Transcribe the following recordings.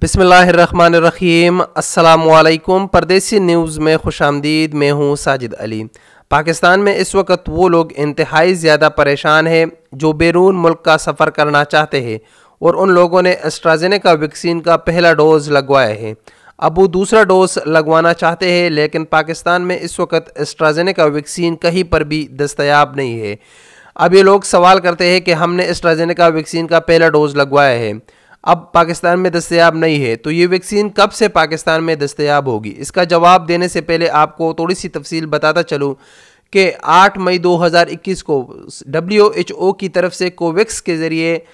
बिस्मिल्लाहिर्रहमानिर्रहीम। अस्सलामुअलैकुम। परदेसी न्यूज़ में खुशामदीद। मैं हूँ साजिद अली। पाकिस्तान में इस वक्त वो लोग इंतहाई ज़्यादा परेशान हैं जो बैरून मुल्क का सफ़र करना चाहते हैं और उन लोगों ने एस्ट्राजेनेका वैक्सीन का पहला डोज़ लगवाया है। अब वो दूसरा डोज लगवाना चाहते हैं, लेकिन पाकिस्तान में इस वक्त एस्ट्राजेनेका वैक्सीन कहीं पर भी दस्तयाब नहीं है। अब ये लोग सवाल करते हैं कि हमने एस्ट्राजेनेका वैक्सीन का पहला डोज लगवाया है, अब पाकिस्तान में दस्तयाब नहीं है, तो ये वैक्सीन कब से पाकिस्तान में दस्तयाब होगी? इसका जवाब देने से पहले आपको थोड़ी सी तफसील बताता चलूँ कि 8 मई 2021 को WHO की तरफ से कोवैक्स के ज़रिए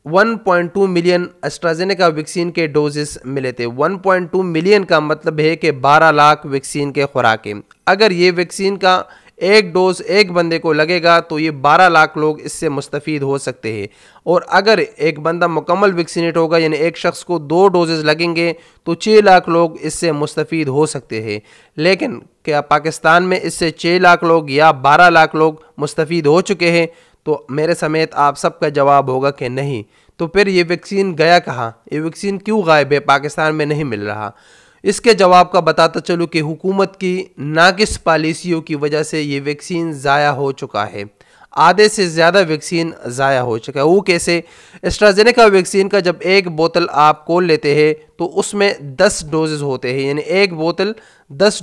1.2 मिलियन एस्ट्राजेनेका वैक्सीन के डोजेस मिले थे। 1.2 मिलियन का मतलब है कि 12 लाख वैक्सीन के खुराकें। अगर ये वैक्सीन का एक डोज एक बंदे को लगेगा तो ये 12 लाख लोग इससे मुस्तफ़ीद हो सकते हैं, और अगर एक बंदा मुकम्मल वैक्सीनेट होगा यानी एक शख्स को 2 डोजेज़ लगेंगे तो 6 लाख लोग इससे मुस्तफ़ीद हो सकते हैं। लेकिन क्या पाकिस्तान में इससे 6 लाख लोग या 12 लाख लोग मुस्तफ़ीद हो चुके हैं? तो मेरे समेत आप सबका जवाब होगा कि नहीं। तो फिर ये वैक्सीन गया कहाँ? ये वैक्सीन क्यों गायब है, पाकिस्तान में नहीं मिल रहा? इसके जवाब का बताता चलूँ कि हुकूमत की नाकिस पॉलिसियों की वजह से ये वैक्सीन ज़ाया हो चुका है। आधे से ज़्यादा वैक्सीन ज़ाया हो चुका है। वो कैसे? एस्ट्राजेनेका वैक्सीन का जब एक बोतल आप खोल लेते हैं तो उसमें 10 डोजेज़ होते हैं, यानी एक बोतल 10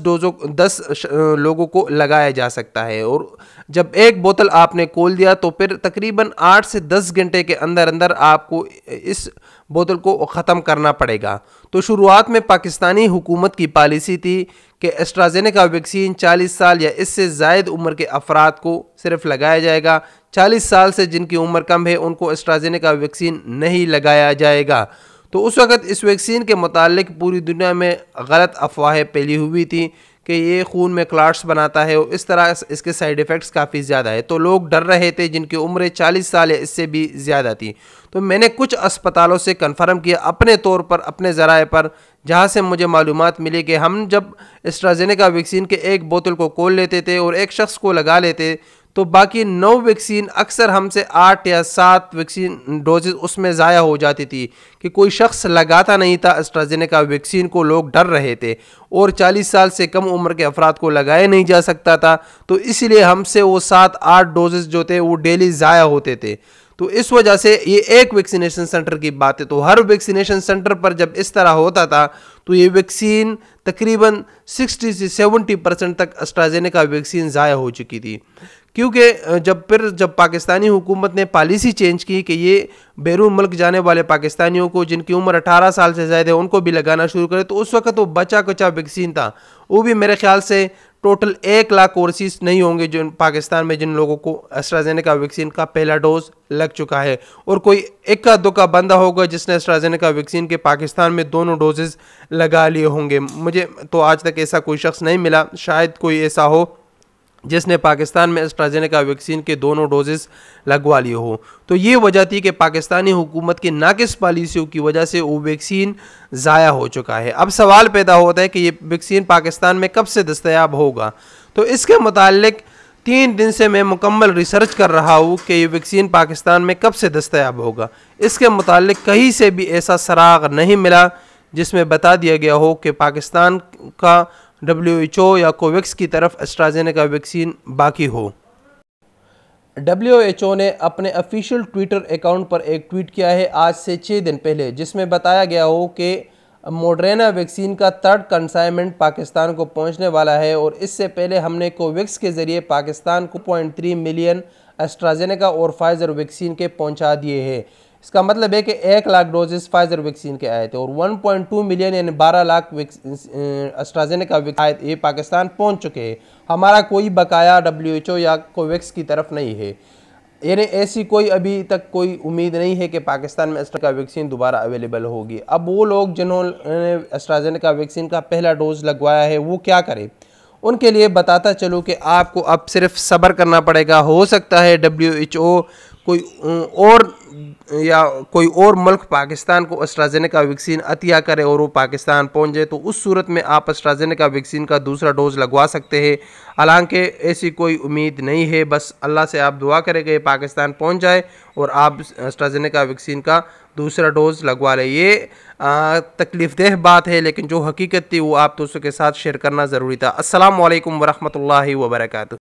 लोगों को लगाया जा सकता है। और जब एक बोतल आपने खोल दिया तो फिर तकरीबन 8 से 10 घंटे के अंदर अंदर आपको इस बोतल को ख़त्म करना पड़ेगा। तो शुरुआत में पाकिस्तानी हुकूमत की पॉलिसी थी कि एस्ट्राजेनेका वैक्सीन 40 साल या इससे ज़ायद उम्र के अफराद को सिर्फ लगाया जाएगा। 40 साल से जिनकी उम्र कम है उनको एस्ट्राजेनेका वैक्सीन नहीं लगाया जाएगा। तो उस वक़्त इस वैक्सीन के मुतालिक पूरी दुनिया में गलत अफवाहें फैली हुई थी कि ये खून में क्लाट्स बनाता है और इस तरह इसके साइड इफ़ेक्ट्स काफ़ी ज़्यादा है। तो लोग डर रहे थे जिनकी उम्र 40 साल या इससे भी ज़्यादा थी। तो मैंने कुछ अस्पतालों से कन्फर्म किया अपने तौर पर, अपने ज़राए पर, जहाँ से मुझे मालूमात मिली कि हम जब एस्ट्राजेनेका वैक्सीन के एक बोतल को खोल लेते थे और एक शख्स को लगा लेते तो बाकी 9 वैक्सीन अक्सर हमसे 8 या 7 वैक्सीन डोजेज़ उसमें ज़ाया हो जाती थी कि कोई शख्स लगाता नहीं था एस्ट्राजेनेका वैक्सीन को। लोग डर रहे थे और 40 साल से कम उम्र के अफराद को लगाया नहीं जा सकता था, तो इसलिए हमसे वो 7-8 डोजेज़ जो थे वो डेली ज़ाया होते थे। तो इस वजह से ये एक वैक्सीनेशन सेंटर की बात है। तो हर वैक्सीनेशन सेंटर पर जब इस तरह होता था तो ये वैक्सीन तकरीबन 60 से 70% तक एस्ट्राजेनेका वैक्सीन ज़ाया हो चुकी थी। क्योंकि जब पाकिस्तानी हुकूमत ने पॉलिसी चेंज की कि ये बैरून मुल्क जाने वाले पाकिस्तानियों को जिनकी उम्र 18 साल से ज़्यादा है उनको भी लगाना शुरू करे, तो उस वक्त वो बचा कुचा वैक्सीन था। वो भी मेरे ख्याल से टोटल 1 लाख ओवरसीज नहीं होंगे जो पाकिस्तान में जिन लोगों को एस्ट्राजेनेका वैक्सीन का पहला डोज लग चुका है, और कोई इक्का दुक्का बंदा होगा जिसने एस्ट्राजेनेका वैक्सीन के पाकिस्तान में दोनों डोजेज़ लगा लिए होंगे। मुझे तो आज तक ऐसा कोई शख्स नहीं मिला, शायद कोई ऐसा हो जिसने पाकिस्तान में एस्ट्राजेनेका वैक्सीन के दोनों डोजेस लगवा लिए हो। तो ये वजह थी कि पाकिस्तानी हुकूमत की नाकिस पॉलिसियों की वजह से वो वैक्सीन ज़ाया हो चुका है। अब सवाल पैदा होता है कि ये वैक्सीन पाकिस्तान में कब से दस्तयाब होगा? तो इसके मुतालिक 3 दिन से मैं मुकम्मल रिसर्च कर रहा हूँ कि ये वैक्सीन पाकिस्तान में कब से दस्तयाब होगा। इसके मुतालिक कहीं से भी ऐसा सराग नहीं मिला जिसमें बता दिया गया हो कि पाकिस्तान का WHO या कोवैक्स की तरफ एस्ट्राजेनेका वैक्सीन बाकी हो। WHO ने अपने ऑफिशियल ट्विटर अकाउंट पर एक ट्वीट किया है आज से 6 दिन पहले, जिसमें बताया गया हो कि मॉडर्ना वैक्सीन का 3rd कंसाइनमेंट पाकिस्तान को पहुंचने वाला है, और इससे पहले हमने कोवैक्स के ज़रिए पाकिस्तान को 0.3 मिलियन एस्ट्राजेनेका और फाइज़र वैक्सीन के पहुंचा दिए हैं। इसका मतलब है कि 1 लाख डोजेस फाइज़र वैक्सीन के आए थे और 1.2 मिलियन यानी 12 लाख एस्ट्राजेनेका वैक्सीन ये पाकिस्तान पहुंच चुके हैं। हमारा कोई बकाया WHO या कोवैक्स की तरफ नहीं है, यानी ऐसी कोई अभी तक कोई उम्मीद नहीं है कि पाकिस्तान में एस्ट्राजेनेका वैक्सीन दोबारा अवेलेबल होगी। अब वो लोग जिन्होंने एस्ट्राजेनेका वैक्सीन का पहला डोज लगवाया है वो क्या करें? उनके लिए बताता चलूँ कि आपको अब सिर्फ सब्र करना पड़ेगा। हो सकता है WHO कोई और मुल्क पाकिस्तान को एस्ट्राजेनेका वैक्सीन अतिया करे और वो पाकिस्तान पहुंच जाए, तो उस सूरत में आप एस्ट्राजेनेका वैक्सीन का दूसरा डोज लगवा सकते हैं। हालांकि ऐसी कोई उम्मीद नहीं है, बस अल्लाह से आप दुआ करें कि पाकिस्तान पहुंच जाए और आप एस्ट्राजेनेका वैक्सीन का दूसरा डोज लगवा लें। ये तकलीफ़देह बात है, लेकिन जो हकीकत थी वो आप दोस्तों के साथ शेयर करना ज़रूरी था। अस्सलाम वालेकुम वरहमतुल्लाहि वबरकातुहू।